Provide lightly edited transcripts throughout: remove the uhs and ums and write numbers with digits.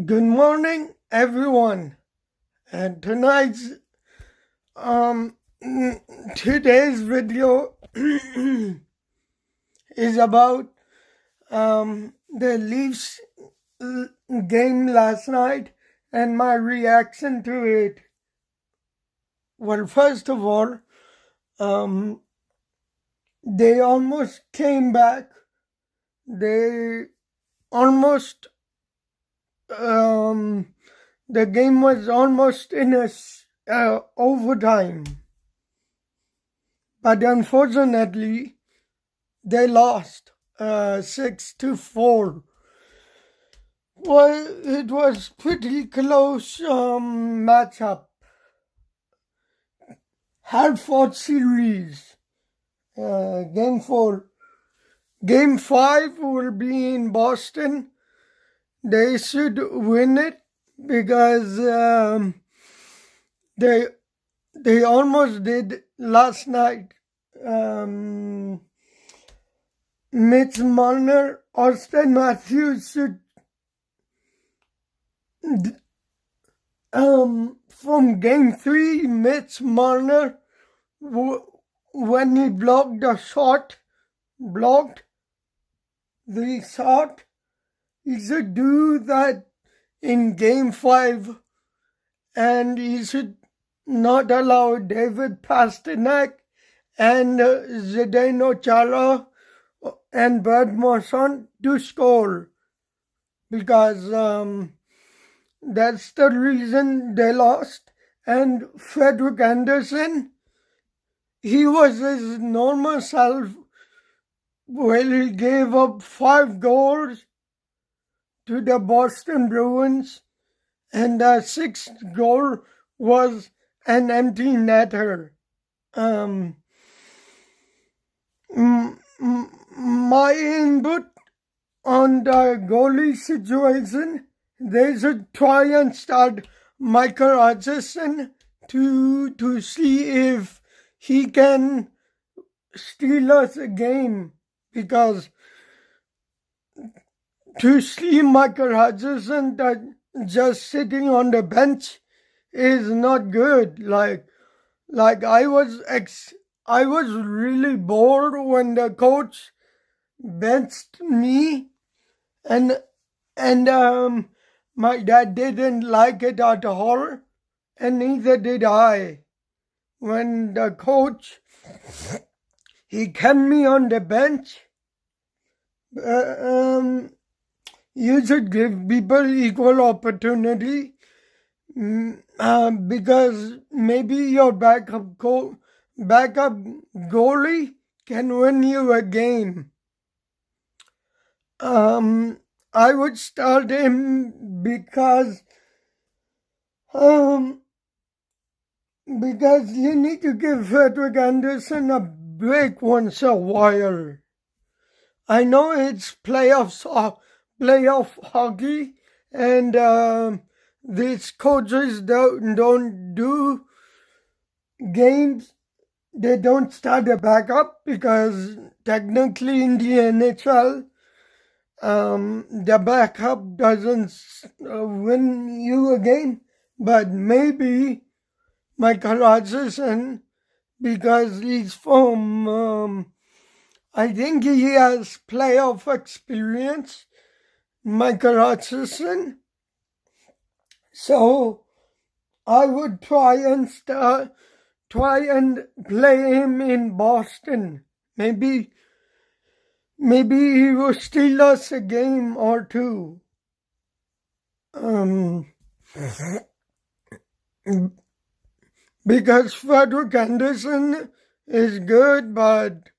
Good morning, everyone. And um today's video is about the Leafs game last night and my reaction to it. Well, first of all, um, they almost came back. They almost um, the game was almost in a overtime, but unfortunately they lost 6-4. Well, it was pretty close matchup. Hard-fought series. Game 4. Game 5 will be in Boston. They should win it because they almost did last night. Mitch Marner, Austin Matthews should from game 3, Mitch Marner, when he blocked the shot, he should do that in game 5, and he should not allow David Pastrnak and Zdeno Chara and Bert Marchand to score, because that's the reason they lost. And Frederick Anderson, he was his normal self. Well, he gave up 5 goals to the Boston Bruins, and the 6th goal was an empty netter. My input on the goalie situation, they should try and start Michael Hutchison to see if he can steal us a game, because to see Michael Hutchison that just sitting on the bench is not good. Like I was really bored when the coach benched me, and my dad didn't like it at all, and neither did I. When the coach, he kept me on the bench. You should give people equal opportunity, because maybe your backup goalie can win you a game. I would start him because you need to give Frederick Anderson a break once a while. I know it's playoff hockey, and these coaches don't do games. They don't start a backup, because technically in the NHL, the backup doesn't win you a game. But maybe Michael Hutchison, because he's from, I think he has playoff experience, Michael Hutchison. So I would try and play him in Boston. Maybe he will steal us a game or two. Because Frederick Anderson is good, but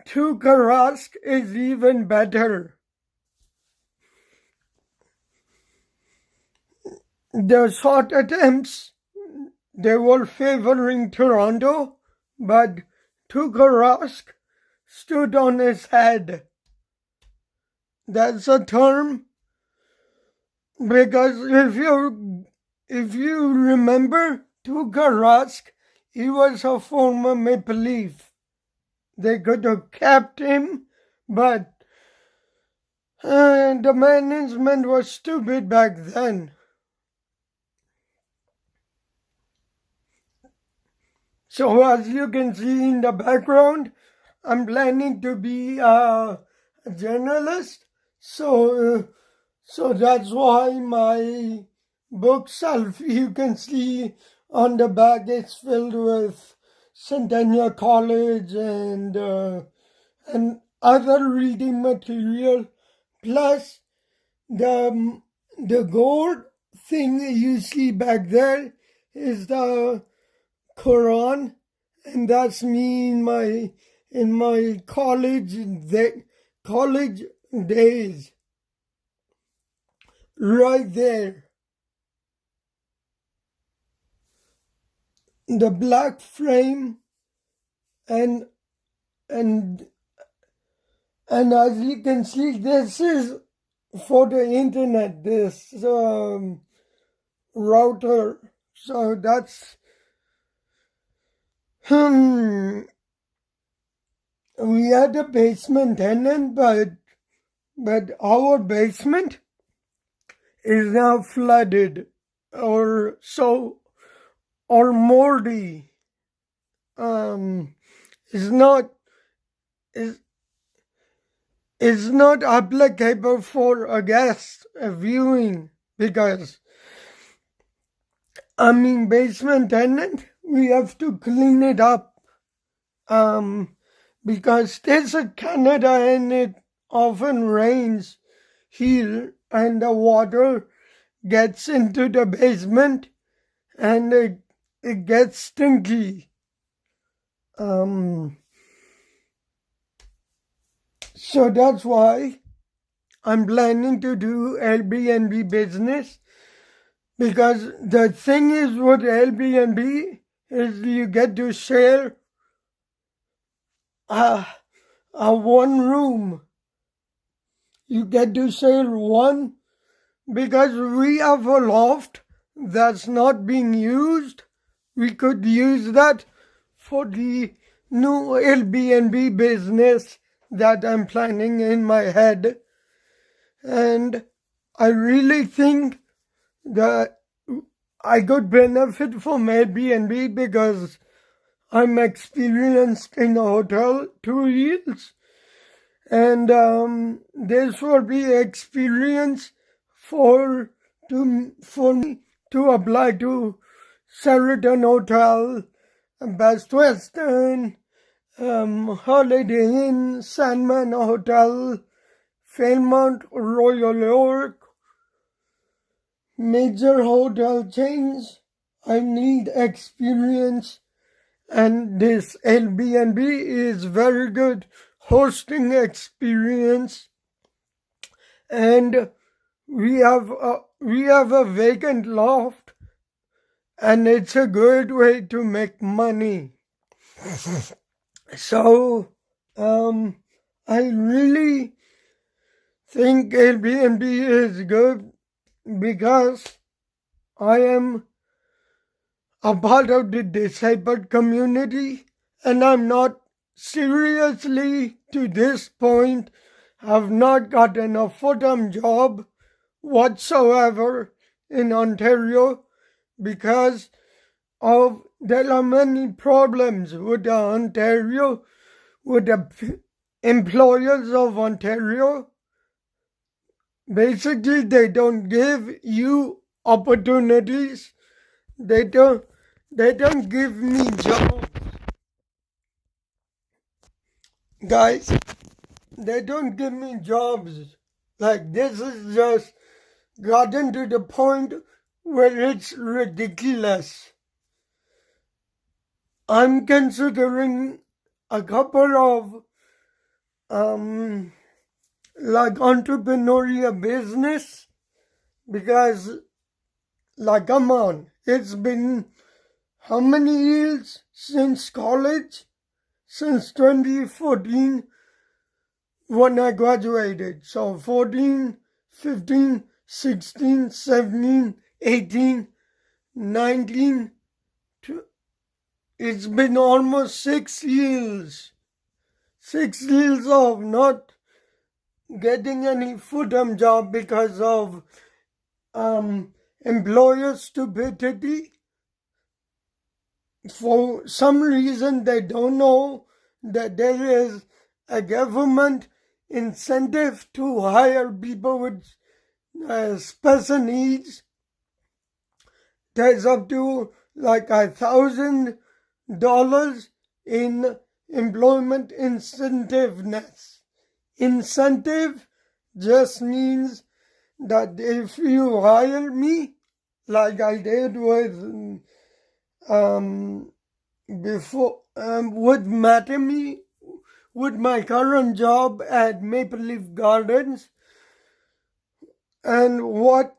Tuukka Rask is even better. The shot attempts, they were favoring Toronto, but Tuukka Rask stood on his head. That's a term, because if you remember, Tuukka Rask, he was a former Maple Leaf. They could have kept him, but And the management was stupid back then. So as you can see in the background, I'm planning to be a journalist. So that's why my bookshelf, you can see on the back, is filled with Centennial College and other reading material. Plus the gold thing you see back there is the Quran, and that's me in my college days, right there. The black frame, and and as you can see, this is for the internet. This router. So that's we had a basement tenant, but our basement is now flooded or so, or moldy. Is not is not applicable for a guest viewing, because basement tenant, we have to clean it up. Because this is Canada and it often rains here and the water gets into the basement and it gets stinky. So that's why I'm planning to do Airbnb business, because the thing is with Airbnb is you get to share a one room. You get to share one, because we have a loft that's not being used. We could use that for the new Airbnb business that I'm planning in my head. And I really think that I could benefit from Airbnb because I'm experienced in hotel 2 years. And this will be experience for me to apply to Sheraton Hotel, Best Western, Holiday Inn, Sandman Hotel, Fairmont, Royal York, major hotel chains. I need experience, and this Airbnb is very good hosting experience. And we have a vacant loft, and it's a good way to make money. So I really think Airbnb is good because I am a part of the disabled community, and I'm not seriously to this point, I've not gotten a full-time job whatsoever in Ontario because there are many problems with Ontario, with the employers of Ontario. Basically, they don't give you opportunities. They don't give me jobs. Guys, they don't give me jobs. Like, this is just gotten to the point where it's ridiculous. I'm considering a couple of entrepreneurial business, because come on, it's been how many years since college? Since 2014 when I graduated. So 14, 15, 16, 17, 18, 19, it's been almost 6 years. 6 years of not getting any full-time job because of employer stupidity. For some reason, they don't know that there is a government incentive to hire people with special needs. There's up to like $1,000 in employment incentiveness. Incentive just means that if you hire me, like I did with before with Matamy, with my current job at Maple Leaf Gardens, and what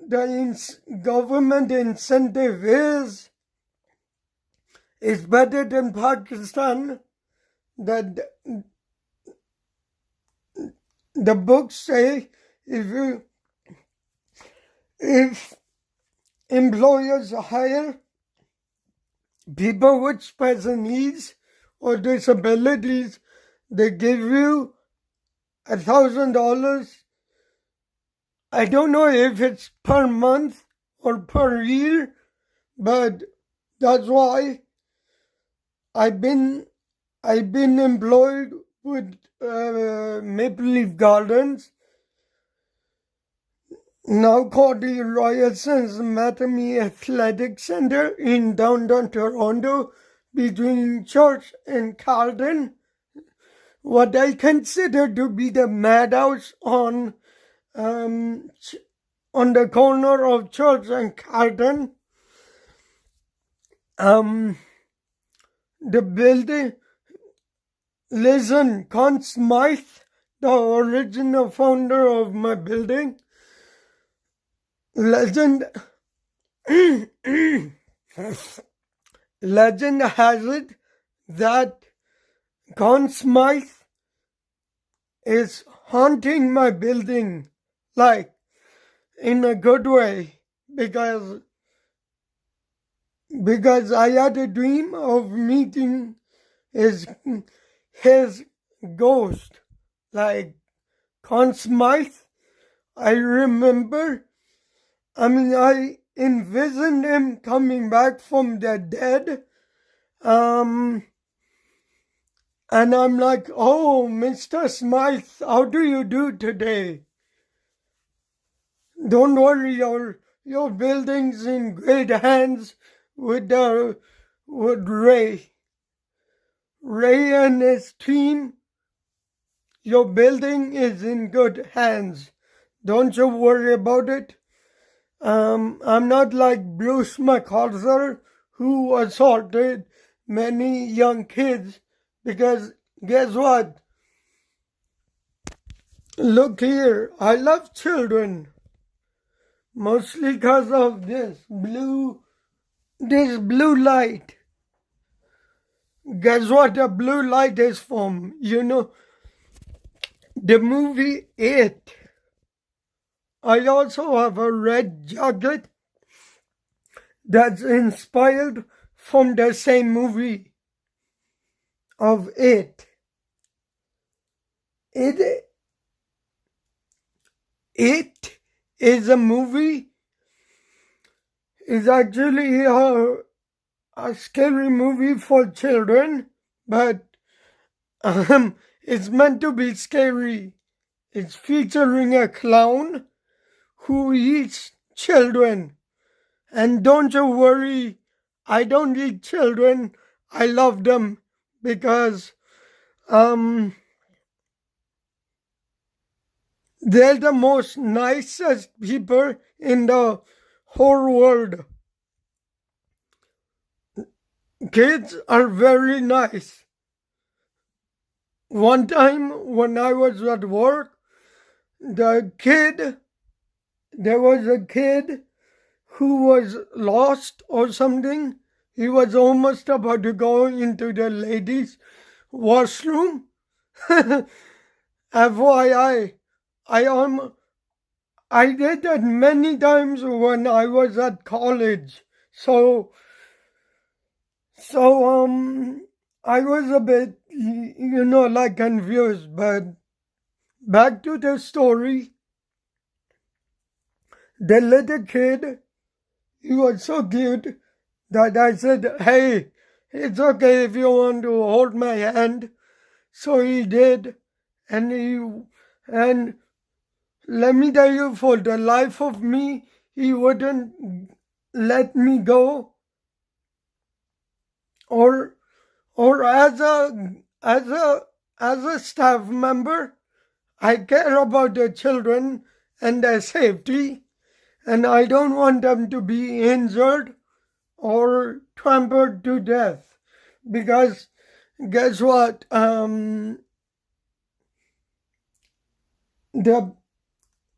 the government incentive is better than Pakistan. That the books say if employers hire people with special needs or disabilities, they give you $1,000. I don't know if it's per month or per year, but that's why I've been employed with Maple Leaf Gardens, now called the Royalson's Matamy Athletic Center in downtown Toronto, between Church and Carlton. What I consider to be the madhouse on the corner of Church and Carlton. The building, listen, Conn Smythe, the original founder of my building, legend has it that Conn Smythe is haunting my building, like in a good way, because I had a dream of meeting his ghost, like Conn Smythe. I remember, I envisioned him coming back from the dead, and I'm like, oh, Mr. Smythe, how do you do today? Don't worry, your building's in great hands with Ray. Ray and his team, your building is in good hands. Don't you worry about it. I'm not like Bruce McArthur, who assaulted many young kids, because guess what? Look here, I love children, mostly because of this blue light. Guess what the blue light is from? You know, the movie It. I also have a red jacket that's inspired from the same movie of It. It is a movie. It's actually a scary movie for children, but it's meant to be scary. It's featuring a clown who eats children. And don't you worry, I don't eat children. I love them because they're the most nicest people in the whole world. Kids are very nice. One time when I was at work, there was a kid who was lost or something. He was almost about to go into the ladies' washroom. FYI, I did that many times when I was at college. So I was a bit, confused, but back to the story. The little kid, he was so cute that I said, hey, it's okay if you want to hold my hand. So he did, and let me tell you, for the life of me, he wouldn't let me go, or as a staff member, I care about the children and their safety, and I don't want them to be injured or trampled to death. Because guess what?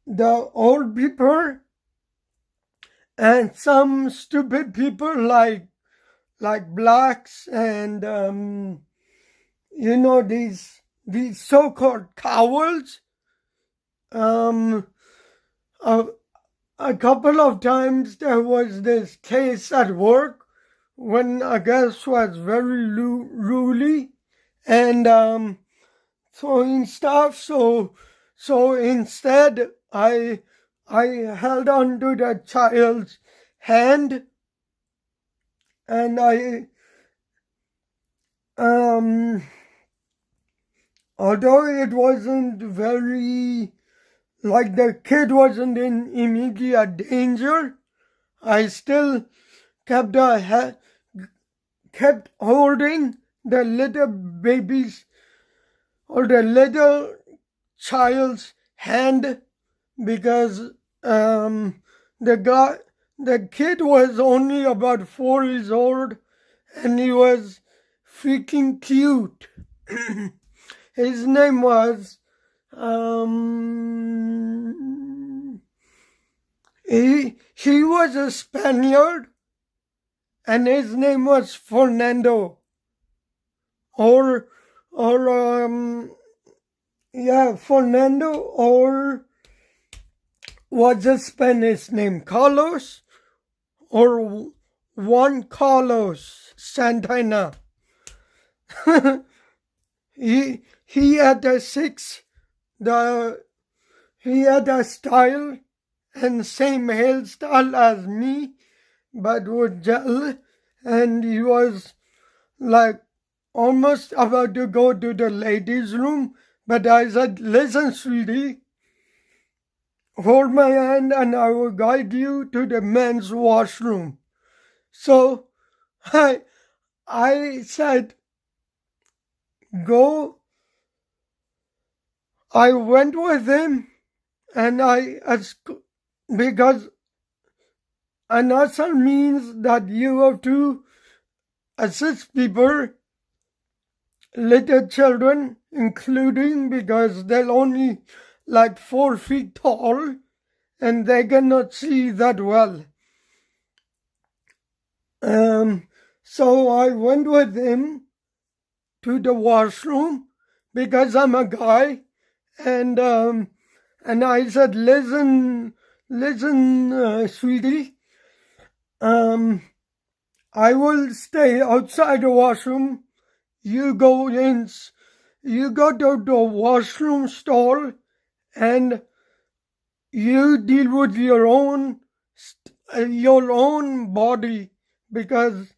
The old people and some stupid people like blacks and these so-called cowards. A couple of times there was this case at work when a guest was very ruly and throwing stuff. So instead, I held on to the child's hand, and although it wasn't very, like, the kid wasn't in immediate danger, I still kept holding the little baby's or the little child's hand, because the kid was only about 4 years old, and he was freaking cute. His name was he was a Spaniard, and his name was Fernando, Fernando, or was a Spanish name, Carlos, or Juan Carlos Santana. he had a style and same hairstyle as me, but with gel, and he was like almost about to go to the ladies' room, but I said, listen, sweetie, hold my hand and I will guide you to the men's washroom. So I said, go. I went with him, and because an asal means that you have to assist people, little children, including, because they're only like 4 feet tall and they cannot see that well. So I went with him to the washroom because I'm a guy, and I said, listen, sweetie, I will stay outside the washroom. You go to the washroom stall, and you deal with your own body, because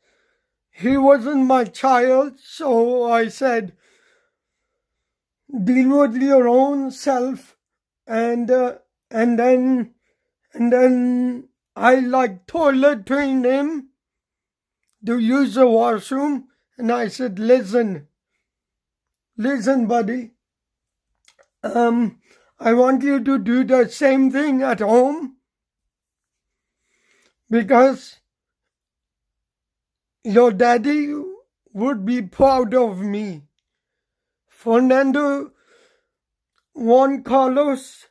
he wasn't my child. So I said, deal with your own self, and then I toilet trained him to use the washroom, and I said, listen, buddy, I want you to do the same thing at home, because your daddy would be proud of me. Fernando Juan Carlos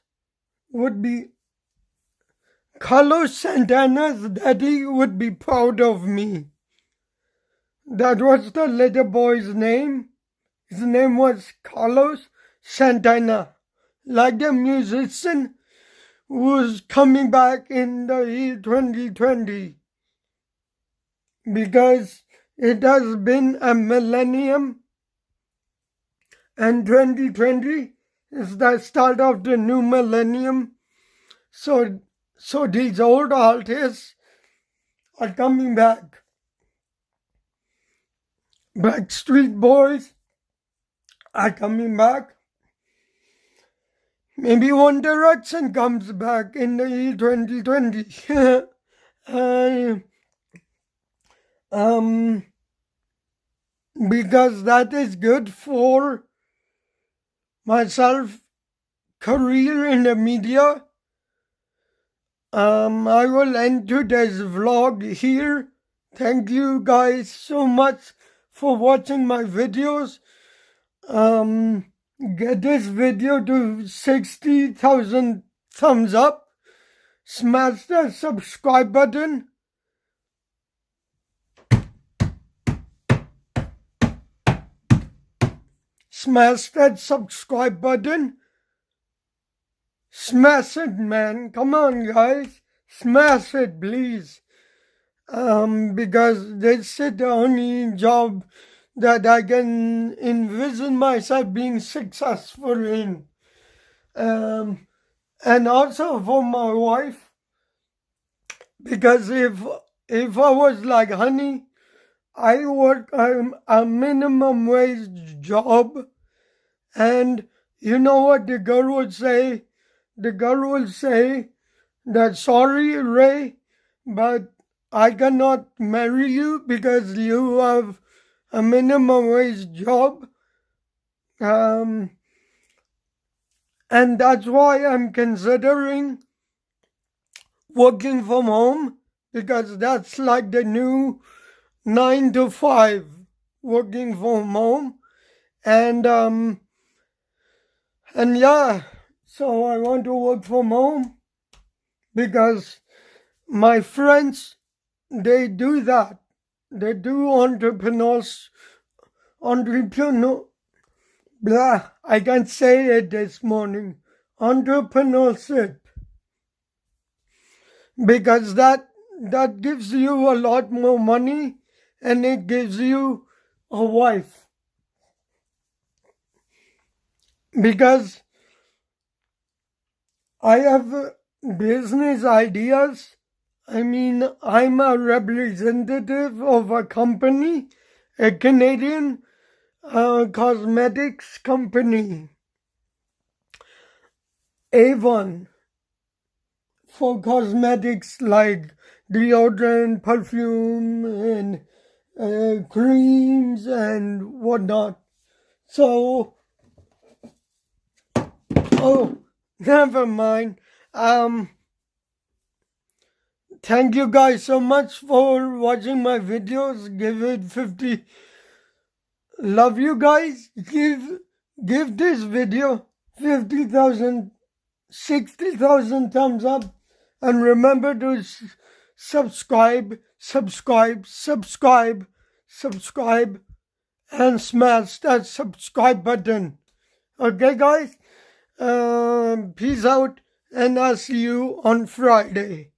Santana's daddy would be proud of me. That was the little boy's name. His name was Carlos Santana, like the musician who's coming back in the year 2020, because it has been a millennium, and 2020 It's the start of the new millennium. So these old artists are coming back. Backstreet Boys are coming back. Maybe One Direction comes back in the year 2020. Because that is good for myself, career in the media. I will end today's vlog here. Thank you guys so much for watching my videos. Get this video to 60,000 thumbs up. Smash the subscribe button. Smash that subscribe button. Smash it, man. Come on, guys. Smash it, please. Because this is the only job that I can envision myself being successful in. And also for my wife, because if I was like Honey, I work a minimum wage job, and you know what the girl would say? The girl will say that, sorry, Ray, but I cannot marry you because you have a minimum wage job. And that's why I'm considering working from home, because that's like the new 9 to 5, working from home. And yeah, so I want to work from home because my friends, they do that. They do I can't say it this morning. Entrepreneurship. Because that gives you a lot more money, and it gives you a wife. Because I have business ideas. I mean, I'm a representative of a company, a Canadian cosmetics company, Avon, for cosmetics like deodorant, perfume, and creams and whatnot. So, never mind. Thank you guys so much for watching my videos. Give it 50. Love you guys. Give this video 50,000, 60,000 thumbs up. And remember to subscribe, and smash that subscribe button. Okay, guys? Peace out, and I'll see you on Friday.